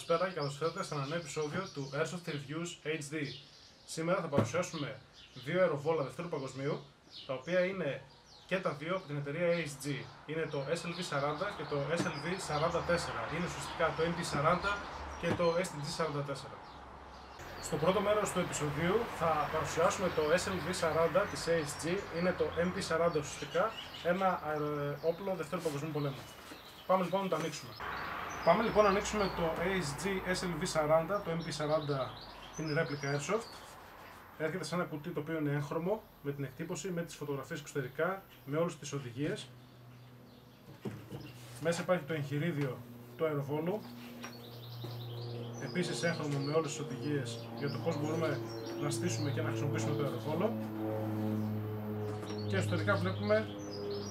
Καλησπέρα και καλώς ήρθατε σε ένα νέο επεισόδιο του Airsoft Reviews HD. Σήμερα θα παρουσιάσουμε δύο αεροβόλα Δευτέρου Παγκοσμίου, τα οποία είναι και τα δύο από την εταιρεία ASG. Είναι το SLV40 και το SLV44. Είναι ουσιαστικά το MP40 και το STG44. Στο πρώτο μέρος του επεισοδίου θα παρουσιάσουμε το SLV40 της ASG. Είναι το MP40 ουσιαστικά, ένα όπλο Δευτέρου Παγκοσμίου Πολέμου. Πάμε λοιπόν να το ανοίξουμε. Πάμε λοιπόν να ανοίξουμε το ASG SLV40, το MP40 είναι replica Airsoft. Έρχεται σε ένα κουτί το οποίο είναι έγχρωμο, με την εκτύπωση, με τις φωτογραφίες εξωτερικά, με όλες τις οδηγίες. Μέσα υπάρχει το εγχειρίδιο του αεροβόλου, επίσης έγχρωμο με όλες τις οδηγίες για το πώς μπορούμε να στήσουμε και να χρησιμοποιήσουμε το αεροβόλο. Και εσωτερικά βλέπουμε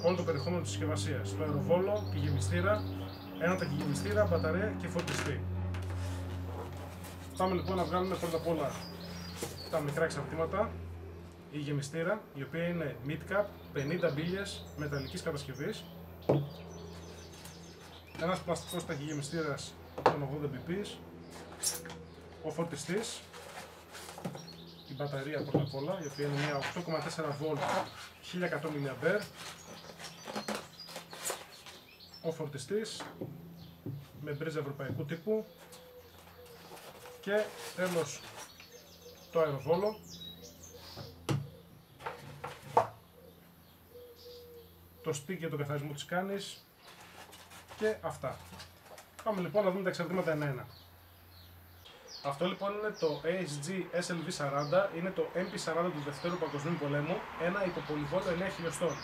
όλο το περιεχόμενο της συσκευασίας, το αεροβόλο, τη γεμιστήρα, ένα ταχυγεμιστήρα, μπαταρία και φορτιστή. Πάμε λοιπόν να βγάλουμε πρώτα απ' όλα τα μικρά εξαρτήματα. Η γεμιστήρα, η οποία είναι mid-cap, 50 μπίλιες μεταλλικής κατασκευής. Ένας πλαστικός ταχυγεμιστήρας των 80 bp. Ο φορτιστής. Η μπαταρία πρώτα απ' όλα, η οποία είναι μια 8,4V 1100 mAh. Ο φορτιστής με μπρίζα ευρωπαϊκού τύπου και τέλος το αεροβόλο, το stick για τον καθαρισμό της κάνης και αυτά. Πάμε λοιπόν να δούμε τα εξαρτήματα ένα-ένα. Αυτό λοιπόν είναι το ASG SLV40, είναι το MP40 του Δευτέρου Παγκοσμίου Πολέμου, ένα υποπολιβόλο 9 χιλιοστών.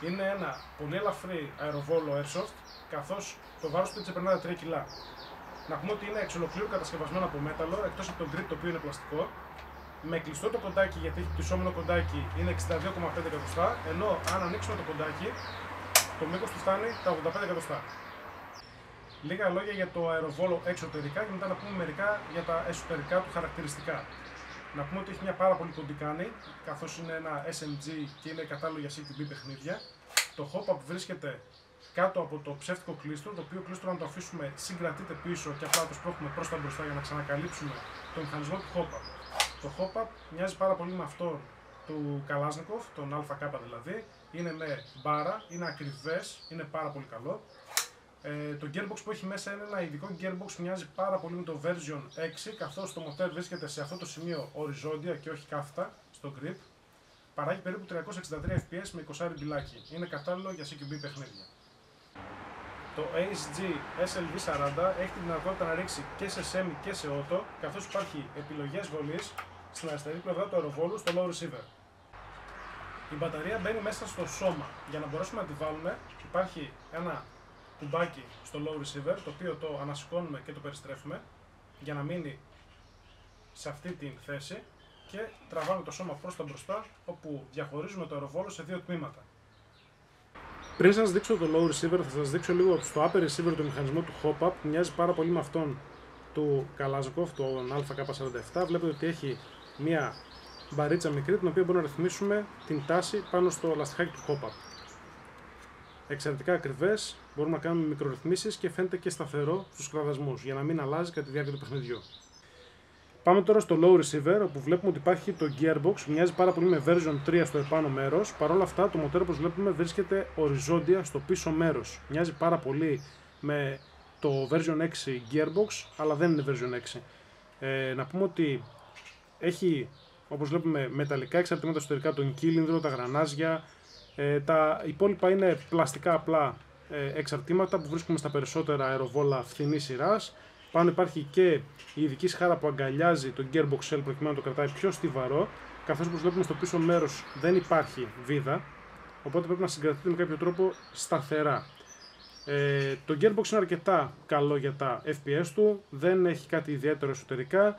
Είναι ένα πολύ ελαφρύ αεροβόλο Airsoft, καθώς το βάρος του δεν ξεπερνά τα 3 κιλά. Να πούμε ότι είναι εξ ολοκλήρου κατασκευασμένο από μέταλλο, εκτός από το grip το οποίο είναι πλαστικό. Με κλειστό το κοντάκι, γιατί έχει πτυσσόμενο κοντάκι, είναι 62,5 εκατοστά, ενώ αν ανοίξουμε το κοντάκι, το μήκος του φτάνει τα 85 εκατοστά. Λίγα λόγια για το αεροβόλο εξωτερικά και μετά να πούμε μερικά για τα εσωτερικά του χαρακτηριστικά. Να πούμε ότι έχει μια πάρα πολύ κοντή κάνη, καθώς είναι ένα SMG και είναι κατάλληλο για CQB παιχνίδια. Το hop-up βρίσκεται κάτω από το ψεύτικο κλίστρο, το οποίο κλίστρο αν το αφήσουμε συγκρατείται πίσω και απλά το σπρώχνουμε προς τα μπροστά για να ξανακαλύψουμε τον μηχανισμό του hop-up. Το hop-up μοιάζει πάρα πολύ με αυτό του Kalashnikov, τον ΑΚ δηλαδή. Είναι με μπάρα, είναι ακριβές, είναι πάρα πολύ καλό. Το gearbox που έχει μέσα είναι ένα ειδικό gearbox, μοιάζει πάρα πολύ με το version 6, καθώς το μοτέρ βρίσκεται σε αυτό το σημείο οριζόντια και όχι κάθετα στο grip. Παράγει περίπου 363 fps με 20 μπιλάκι. Είναι κατάλληλο για CQB παιχνίδια. Το ASG SLV40 έχει τη δυνατότητα να ρίξει και σε semi και σε auto, καθώς υπάρχει επιλογές βολής στην αριστερή πλευρά του αεροβόλου στο low receiver. Η μπαταρία μπαίνει μέσα στο σώμα. Για να μπορέσουμε να τη βάλουμε, υπάρχει ένα κουμπάκι στο low receiver, το οποίο το ανασηκώνουμε και το περιστρέφουμε για να μείνει σε αυτή την θέση και τραβάμε το σώμα προς τα μπροστά, όπου διαχωρίζουμε το αεροβόλο σε δύο τμήματα. Πριν σας δείξω το low receiver, θα σας δείξω λίγο στο upper receiver το μηχανισμό του hop-up, που μοιάζει πάρα πολύ με αυτόν του Kalashnikov, τον ΑΚ47. Βλέπετε ότι έχει μια μπαρίτσα μικρή, την οποία μπορούμε να ρυθμίσουμε την τάση πάνω στο λαστιχάκι του hop-up. Εξαιρετικά ακριβές, μπορούμε να κάνουμε μικρορυθμίσεις και φαίνεται και σταθερό στους κραδασμούς για να μην αλλάζει κατά τη διάρκεια του παιχνιδιού. Πάμε τώρα στο low receiver, όπου βλέπουμε ότι υπάρχει το gearbox, μοιάζει πάρα πολύ με version 3 στο επάνω μέρος. Παρ' όλα αυτά, το μοτέρ όπως βλέπουμε βρίσκεται οριζόντια στο πίσω μέρος. Μοιάζει πάρα πολύ με το version 6 gearbox, αλλά δεν είναι version 6. Να πούμε ότι έχει, όπως βλέπουμε, μεταλλικά εξαρτήματα εσωτερικά, τον κύλινδρο, τα γρανάζια. Τα υπόλοιπα είναι πλαστικά απλά εξαρτήματα που βρίσκουμε στα περισσότερα αεροβόλα φθηνής σειράς. Πάνω υπάρχει και η ειδική σχάρα που αγκαλιάζει το gearbox shell προκειμένου να το κρατάει πιο στιβαρό, καθώς όπως βλέπουμε στο πίσω μέρος δεν υπάρχει βίδα, οπότε πρέπει να συγκρατείται με κάποιο τρόπο σταθερά. Το gearbox είναι αρκετά καλό για τα FPS του, δεν έχει κάτι ιδιαίτερο εσωτερικά.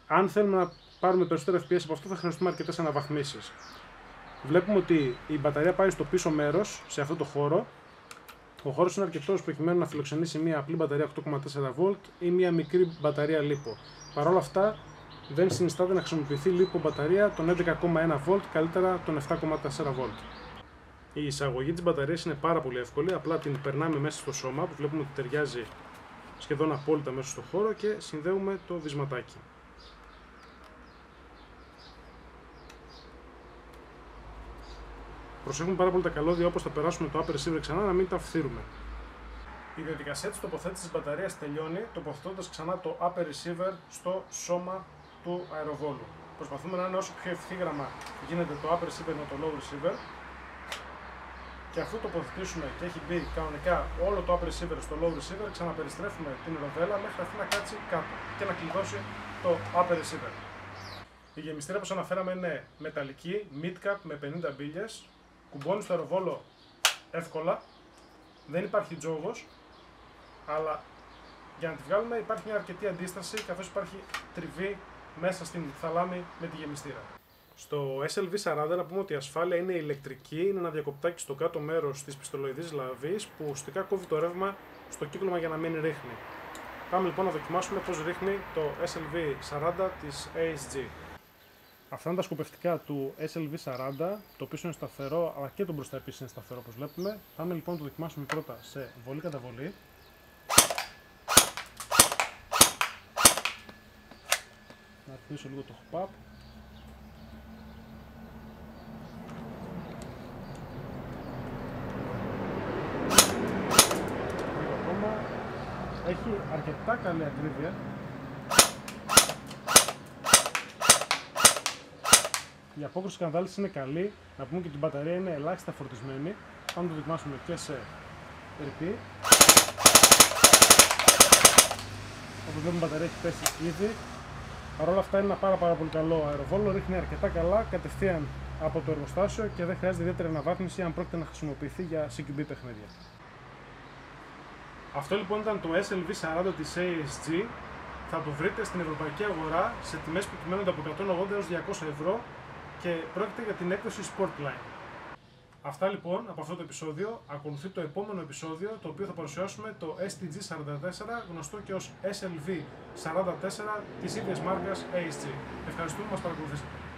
Αν θέλουμε να πάρουμε περισσότερα FPS από αυτό θα χρειαστούμε αρκετές αναβαθμίσεις. Βλέπουμε ότι η μπαταρία πάει στο πίσω μέρος, σε αυτό το χώρο. Ο χώρος είναι αρκετός προκειμένου να φιλοξενήσει μια απλή μπαταρία 8,4V ή μια μικρή μπαταρία LiPo. Παρ' όλα αυτά, δεν συνιστάται να χρησιμοποιηθεί LiPo μπαταρία των 11,1V, καλύτερα των 7,4V. Η εισαγωγή της μπαταρίας είναι πάρα πολύ εύκολη, απλά την περνάμε μέσα στο σώμα που βλέπουμε ότι ταιριάζει σχεδόν απόλυτα μέσα στο χώρο και συνδέουμε το βυσματάκι. Προσέχουμε πάρα πολύ τα καλώδια όπως θα περάσουμε το upper receiver ξανά να μην τα φθείρουμε. Η διαδικασία της τοποθέτησης της μπαταρίας τελειώνει τοποθετώντας ξανά το upper receiver στο σώμα του αεροβόλου. Προσπαθούμε να είναι όσο πιο ευθύγραμμα γίνεται το upper receiver με το low receiver. Και αφού τοποθετήσουμε και έχει μπει κανονικά όλο το upper receiver στο low receiver, ξαναπεριστρέφουμε την ροδέλα μέχρι αυτή να κάτσει κάτω και να κλειδώσει το upper receiver. Η γεμιστήρα όπως αναφέραμε είναι μεταλλική, mid-cap με 50 μπίλιες, κουμπώνει στο αεροβόλο εύκολα, δεν υπάρχει τζόγος, αλλά για να τη βγάλουμε υπάρχει μια αρκετή αντίσταση καθώς υπάρχει τριβή μέσα στην θαλάμη με τη γεμιστήρα. Στο SLV40 να πούμε ότι η ασφάλεια είναι ηλεκτρική, είναι ένα διακοπτάκι στο κάτω μέρος της πιστολοειδής λαβής που ουσιαστικά κόβει το ρεύμα στο κύκλωμα για να μην ρίχνει. Πάμε λοιπόν να δοκιμάσουμε πώς ρίχνει το SLV40 της ASG. Αυτά είναι τα σκοπευτικά του SLV40, το πίσω είναι σταθερό αλλά και το μπροστά επίσης είναι σταθερό όπως βλέπουμε. Πάμε λοιπόν να το δοκιμάσουμε πρώτα σε βολή κατά βολή. Να αρχίσω λίγο το hop-up. Έχει αρκετά καλή ακρίβεια. Η απόκρουση κανδάλης είναι καλή. Να πούμε και ότι η μπαταρία είναι ελάχιστα φορτισμένη. Πάμε να το δοκιμάσουμε και σε ρηπή. Όπως βλέπουμε η μπαταρία έχει πέσει ήδη. Παρ' όλα αυτά είναι ένα πάρα πολύ καλό αεροβόλο. Ρίχνει αρκετά καλά κατευθείαν από το εργοστάσιο και δεν χρειάζεται ιδιαίτερη αναβάθμιση αν πρόκειται να χρησιμοποιηθεί για CQB παιχνίδια. Αυτό λοιπόν ήταν το SLV40 της ASG. Θα το βρείτε στην ευρωπαϊκή αγορά σε τιμές που κυμαίνονται από 180 έως 200 ευρώ και πρόκειται για την έκδοση Sportline. Αυτά λοιπόν από αυτό το επεισόδιο. Ακολουθεί το επόμενο επεισόδιο, το οποίο θα παρουσιάσουμε το STG44, γνωστό και ως SLV44 της ίδιας μάρκας ASG. Ευχαριστούμε που μας παρακολουθήσατε.